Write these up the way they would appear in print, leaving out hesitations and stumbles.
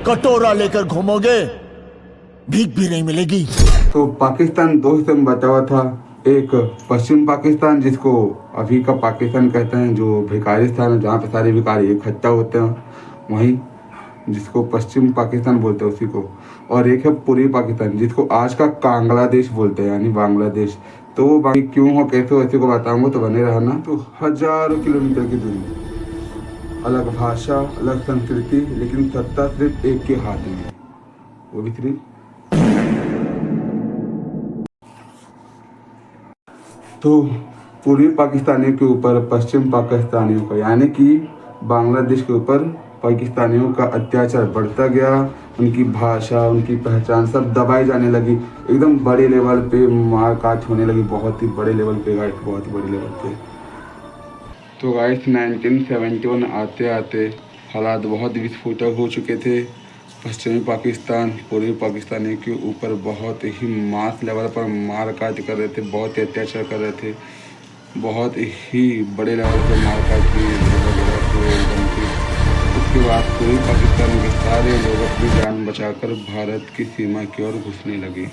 कटोरा लेकर घूमोगे भीख भी नहीं मिलेगी। तो पाकिस्तान दो हिस्से में बचा हुआ था, एक पश्चिम पाकिस्तान जिसको अभी का पाकिस्तान कहते हैं, जो भिखारिस्तान है, जहाँ पे सारे भिखारी इकट्ठा होते हैं, वहीं जिसको पश्चिम पाकिस्तान बोलते हैं उसी को। और एक है पूर्वी पाकिस्तान जिसको आज का बांग्लादेश बोलते हैं, यानी बांग्लादेश। तो वो क्यों हो कैसे हो इसी को बताऊंगा, तो बने रहना। तो हजारों किलोमीटर की दूरी, अलग भाषा, अलग संस्कृति, लेकिन सत्ता सिर्फ एक के हाथ में, वो भी सिर्फ। तो पूर्वी पाकिस्तानियों के ऊपर पश्चिम पाकिस्तानियों का, यानी कि बांग्लादेश के ऊपर पाकिस्तानियों का अत्याचार बढ़ता गया। उनकी भाषा, उनकी पहचान सब दबाई जाने लगी, एकदम बड़े लेवल पे मारकाट होने लगी, बहुत ही बड़े लेवल पे गाइस, बहुत ही बड़े लेवल पे। तो गाइस 1971 आते आते हालात बहुत विस्फोटक हो चुके थे। पश्चिमी पाकिस्तान पूर्वी पाकिस्तानी के ऊपर बहुत ही मास लेवल पर मारकाट कर रहे थे, बहुत ही अत्याचार कर रहे थे, बहुत ही बड़े लेवल पर मारकाट की। उसके बाद पूर्वी पाकिस्तान के सारे लोग अपनी जान बचाकर भारत की सीमा की ओर घुसने लगे।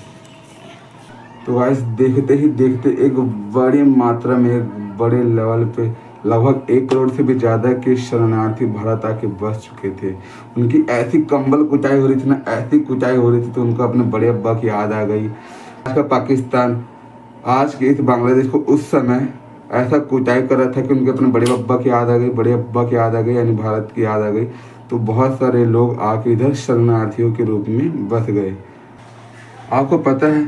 तो गाइस देखते ही देखते एक बड़ी मात्रा में, एक बड़े लेवल पे लगभग 1 करोड़ से भी ज़्यादा के शरणार्थी भारत आके बस चुके थे। उनकी ऐसी कंबल कुटाई हो रही थी ना, ऐसी कुटाई हो रही थी, तो उनको अपने बड़े अब्बा की याद आ गई। आज का पाकिस्तान, आज के इस बांग्लादेश को उस समय ऐसा कुटाई कर रहा था कि उनके अपने बड़े अब्बा की याद आ गई, बड़े अब्बा की याद आ गई, यानी भारत की याद आ गई। तो बहुत सारे लोग आके इधर शरणार्थियों के रूप में बस गए। आपको पता है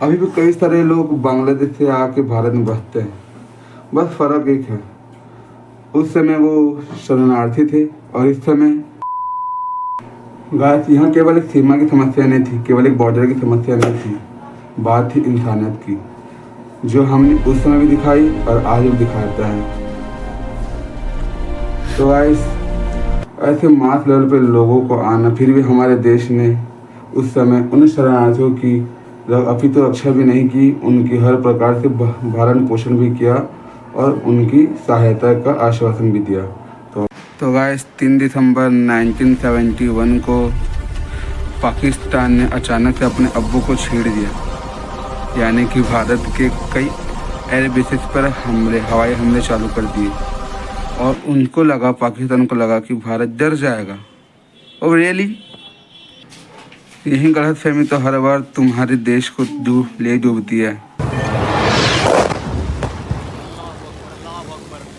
अभी भी कई सारे लोग बांग्लादेश से आके भारत में बसते हैं, बस फ़र्क एक है, उस समय वो शरणार्थी थे और इस समय गाइस यहाँ केवल एक सीमा की समस्या नहीं थी, केवल एक बॉर्डर की समस्या नहीं थी, बात थी इंसानियत की। जो हमने उस समय भी दिखाई और आज भी दिखाता है। तो गाइस ऐसे मास लेवल पे लोगों को आना, फिर भी हमारे देश ने उस समय उन शरणार्थियों की अभी तो रक्षा भी नहीं की, उनकी हर प्रकार से भरण पोषण भी किया और उनकी सहायता का आश्वासन भी दिया। तो गाइस 3 दिसंबर 1971 को पाकिस्तान ने अचानक से अपने अब्बू को छेड़ दिया, यानी कि भारत के कई एयर बेसिस पर हवाई हमले चालू कर दिए और उनको लगा, पाकिस्तान को लगा कि भारत डर जाएगा। और रियली यही गलतफहमी तो हर बार तुम्हारे देश को डूबती है।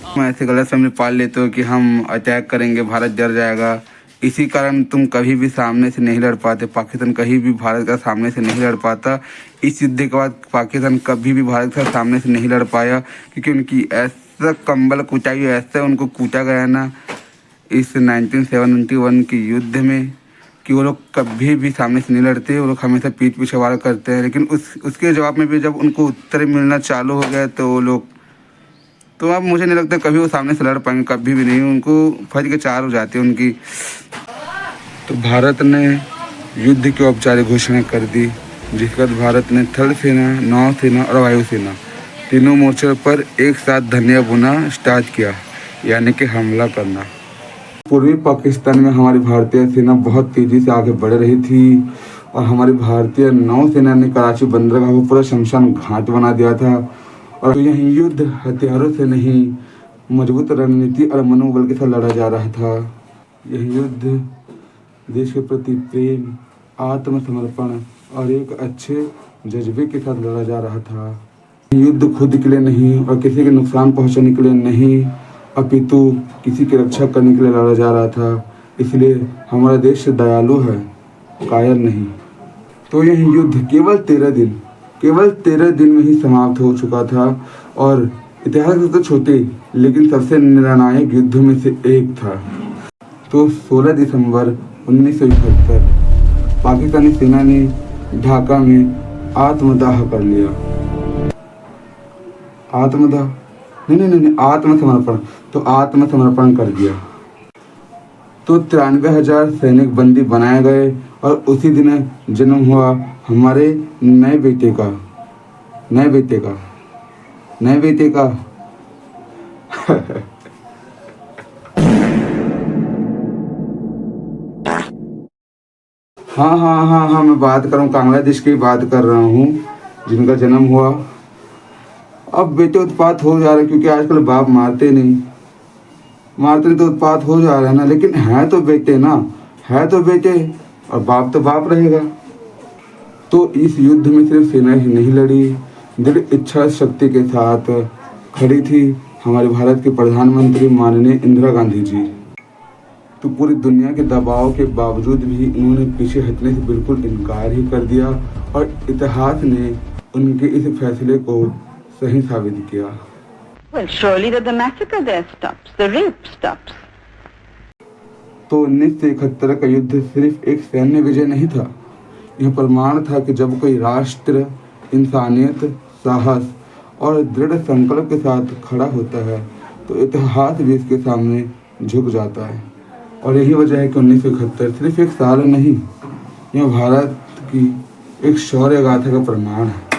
तुम ऐसे गलतफहमी पाल लेते हो कि हम अटैक करेंगे, भारत डर जाएगा। इसी कारण तुम कभी भी सामने से नहीं लड़ पाते, पाकिस्तान कहीं भी भारत का सामने से नहीं लड़ पाता। इस युद्ध के बाद पाकिस्तान कभी भी भारत के सामने से नहीं लड़ पाया, क्योंकि उनकी ऐसा कंबल कुचाई, ऐसा उनको कूटा गया ना इस 1971 के युद्ध में कि वो लोग कभी भी सामने से नहीं लड़ते, वो लोग हमेशा पीठ पीछे वार करते हैं। लेकिन उसके जवाब में भी जब उनको उत्तर मिलना चालू हो गया तो वो लोग, तो अब मुझे नहीं लगता कभी वो सामने से लड़ पाएंगे, कभी भी नहीं। उनको फर्ज के चार हो जाती है उनकी। तो भारत ने युद्ध की औपचारिक घोषणा कर दी, जिसके बाद भारत ने थल सेना, नौसेना और वायुसेना तीनों मोर्चों पर एक साथ धनिया बुना स्टार्ट किया, यानी कि हमला करना। पूर्वी पाकिस्तान में हमारी भारतीय सेना बहुत तेज़ी से आगे बढ़ रही थी और हमारी भारतीय नौसेना ने कराची बंदरगाह को पूरा शमशान घाट बना दिया था। और यह युद्ध हथियारों से नहीं, मजबूत रणनीति और मनोबल के साथ लड़ा जा रहा था। यह युद्ध देश के प्रति प्रेम, आत्मसमर्पण और एक अच्छे जज्बे के साथ लड़ा जा रहा था। युद्ध खुद के लिए नहीं और किसी के नुकसान पहुंचाने के लिए नहीं, अपितु किसी की रक्षा करने के लिए लड़ा जा रहा था। इसलिए हमारा देश दयालु है, कायर नहीं। तो यह युद्ध केवल 13 दिन में ही समाप्त हो चुका था और इतिहास में तो छोटे लेकिन सबसे निर्णायक युद्धों में से एक था। तो 16 दिसंबर 1971 पाकिस्तानी सेना ने ढाका में आत्मदाह कर लिया। आत्मदाह नहीं, आत्मसमर्पण। तो आत्मसमर्पण कर दिया। तो 93,000 सैनिक बंदी बनाए गए और उसी दिन जन्म हुआ हमारे नए बेटे का हाँ, मैं बात कर रहा हूँ, बांग्लादेश की बात कर रहा हूँ, जिनका जन्म हुआ। अब बेटे उत्पात हो जा रहे हैं, क्योंकि आजकल बाप मारते नहीं तो उत्पात हो जा रहा है ना। लेकिन है तो बेटे और बाप तो बाप रहेगा। तो इस युद्ध में सिर्फ सेना ही नहीं लड़ी, दृढ़ इच्छा शक्ति के साथ खड़ी थी हमारे भारत के प्रधानमंत्री माननीय इंदिरा गांधी जी। तो पूरी दुनिया के दबाव के बावजूद भी उन्होंने पीछे हटने से बिल्कुल इनकार ही कर दिया और इतिहास ने उनके इस फैसले को सही साबित किया। Well, surely that the massacre there stops, the rape stops. तो 1971 का युद्ध सिर्फ एक सैन्य विजय नहीं था, यह प्रमाण था कि जब कोई राष्ट्र इंसानियत, साहस और दृढ़ संकल्प के साथ खड़ा होता है तो इतिहास भी इसके सामने झुक जाता है। और यही वजह है कि 1971 सिर्फ एक साल नहीं, यह भारत की एक शौर्य गाथा का प्रमाण है।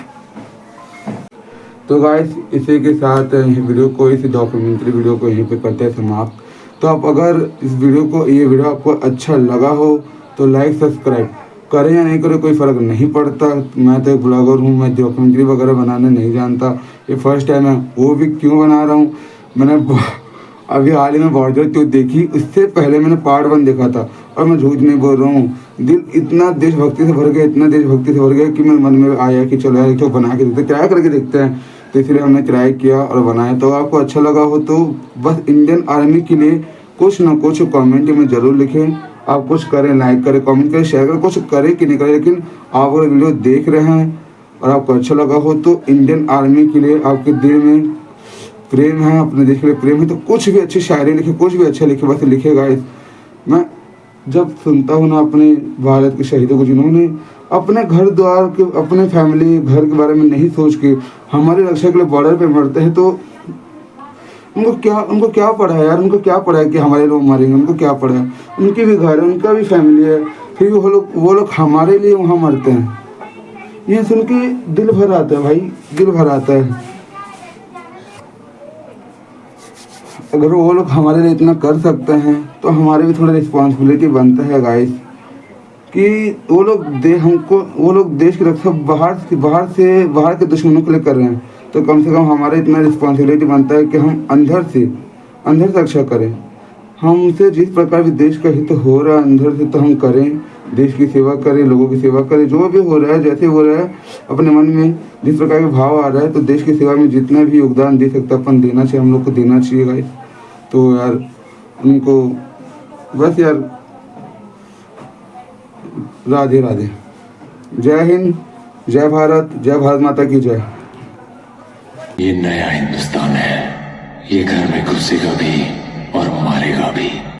तो गाइस, इसी के साथ इस डॉक्यूमेंट्री वीडियो को यहीं पे करते हैं समाप्त। तो आप अगर ये वीडियो आपको अच्छा लगा हो तो लाइक सब्सक्राइब करें या नहीं करें कोई फ़र्क नहीं पड़ता। मैं तो एक ब्लॉगर हूँ, मैं डॉक्यूमेंट्री वगैरह बनाने नहीं जानता, ये फर्स्ट टाइम है। वो भी क्यों बना रहा हूँ, मैंने अभी हाल ही में बॉर्डर तो देखी, उससे पहले मैंने पार्ट 1 देखा था और मैं झूठ नहीं बोल रहा हूँ। दिल इतना देशभक्ति से भर गया कि मेरे मन में आया कि चलो यार एक तो बना के देखते, ट्राई करके देखते हैं। तो इसलिए हमने ट्राई किया और बनाया। तो आपको अच्छा लगा हो तो बस इंडियन आर्मी के लिए कुछ ना कुछ कमेंट में ज़रूर लिखें। आप कुछ करें, लाइक करें, कमेंट करें, शेयर करें, कुछ करें कि नहीं करें, लेकिन आप अगर वीडियो देख रहे हैं और आपको अच्छा लगा हो तो इंडियन आर्मी के लिए आपके दिल में प्रेम है, अपने देश के लिए प्रेम है, तो कुछ भी अच्छी शायरी लिखे, कुछ भी अच्छा लिखे, बस लिखेगा। मैं जब सुनता हूँ ना अपने भारत के शहीदों को जिन्होंने अपने घर द्वार के, अपने फैमिली घर के बारे में नहीं सोच के हमारी रक्षा के लिए बॉर्डर पे मरते हैं, तो उनको क्या पड़ा है यार, उनको क्या पड़ा है कि हमारे लोग मरेंगे, उनको क्या पड़ा है, उनके भी घर है, उनका भी फैमिली है, फिर भी वो लोग हमारे लिए वहाँ मरते हैं। ये सुन के दिल भर आता है भाई, दिल भर आता है। अगर वो लोग हमारे लिए इतना कर सकते हैं तो हमारे भी थोड़ा रिस्पॉन्सिबिलिटी बनता है गाइस, कि वो लोग देश की रक्षा बाहर के दुश्मनों के लिए कर रहे हैं, तो कम से कम हमारा इतना रिस्पॉन्सिबिलिटी बनता है कि हम अंदर से रक्षा करें। हमसे जिस प्रकार भी देश का हित हो रहा है अंदर से, तो हम करें, देश की सेवा करें, लोगों की सेवा करें, जो भी हो रहा है, जैसे हो रहा है, अपने मन में जिस प्रकार के भाव आ रहा है, तो देश की सेवा में जितना भी योगदान दे सकता अपन देना चाहिए, हम लोग को देना चाहिए गाइस। तो यार उनको बस यार राधे राधे, जय हिंद, जय भारत माता की जय। ये नया हिंदुस्तान है, ये घर में घुसेगा भी और मारेगा भी।